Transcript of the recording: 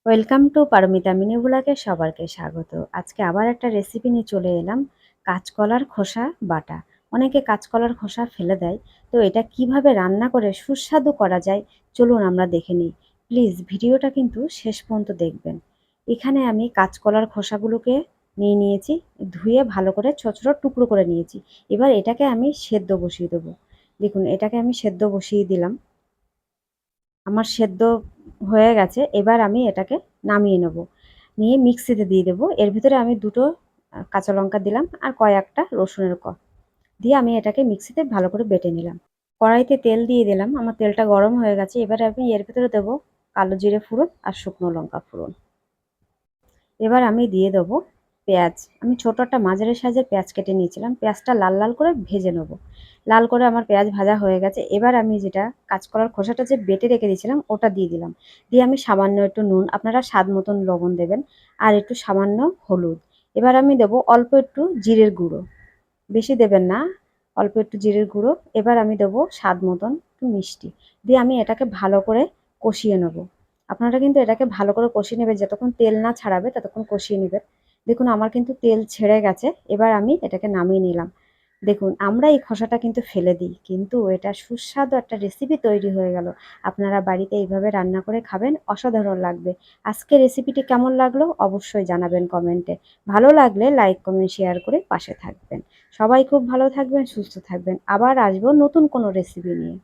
Welcome to Paromita mini ব্লগে সবাইকে স্বাগত। আজকে আবার একটা রেসিপি নিয়ে চলে এলাম, কাঁচকলার খোসা বাটা। অনেকে কাঁচকলার খোসা ফেলে দেয়, তো এটা কিভাবে রান্না করে সুস্বাদু করা যায় চলুন আমরা দেখে নিই। প্লিজ ভিডিওটা কিন্তু শেষ পর্যন্ত দেখবেন। এখানে আমি কাঁচকলার খোসাগুলোকে নিয়ে নিয়েছি, ধুয়ে ভালো করে ছোট ছোট টুকরো করে নিয়েছি। এবার এটাকে আমি সেদ্ধ বসিয়ে দেবো। দেখুন এটাকে আমি সেদ্ধ বসিয়ে দিলাম। আমার সেদ্ধ হয়ে গেছে, এবার আমি এটাকে নামিয়ে নেব। নিয়ে মিক্সিতে দিয়ে দেবো। এর ভিতরে আমি দুটো কাঁচা লঙ্কা দিলাম আর কয়েকটা রসুনের দিয়ে আমি এটাকে মিক্সিতে ভালো করে বেটে নিলাম। কড়াইতে তেল দিয়ে দিলাম, আমার তেলটা গরম হয়ে গেছে। এবার আমি এর ভিতরে দেবো কালো জিরে ফোড়ন আর শুকনো লঙ্কা ফোড়ন। এবার আমি দিয়ে দেবো পেঁয়াজ। আমি ছোট একটা মাঝারি সাইজের পেঁয়াজ কেটে নিয়েছিলাম। পেঁয়াজটা লাল লাল করে ভেজে নেব। লাল করে আমার পেঁয়াজ ভাজা হয়ে গেছে। এবার আমি যেটা কাঁচকলার খোসাটা যে বেটে রেখে দিয়েছিলাম ওটা দিয়ে দিলাম। দিয়ে আমি সামান্য একটু নুন, আপনারা স্বাদ মতন লবণ দেবেন, আর একটু সামান্য হলুদ। এবার আমি দেবো অল্প একটু জিরের গুঁড়ো, বেশি দেবেন না, অল্প একটু জিরের গুঁড়ো। এবার আমি দেবো স্বাদ মতন একটু মিষ্টি। দিয়ে আমি এটাকে ভালো করে কষিয়ে নেব। আপনারা কিন্তু এটাকে ভালো করে কষিয়ে নেবেন, যতক্ষণ তেল না ছাড়াবে ততক্ষণ কষিয়ে নেবেন। দেখুন আমার কিন্তু তেল ছেড়ে গেছে। এবার আমি এটাকে নামিয়ে নিলাম। দেখুন আমরা এই খোসাটা কিন্তু ফেলে দিই, কিন্তু এটা সুস্বাদু একটা রেসিপি তৈরি হয়ে গেল। আপনারা বাড়িতে এইভাবে রান্না করে খাবেন, অসাধারণ লাগবে। আজকে রেসিপিটি কেমন লাগলো অবশ্যই জানাবেন কমেন্টে। ভালো লাগলে লাইক কমেন্ট শেয়ার করে পাশে থাকবেন। সবাই খুব ভালো থাকবেন, সুস্থ থাকবেন। আবার আসবো নতুন কোনো রেসিপি নিয়ে।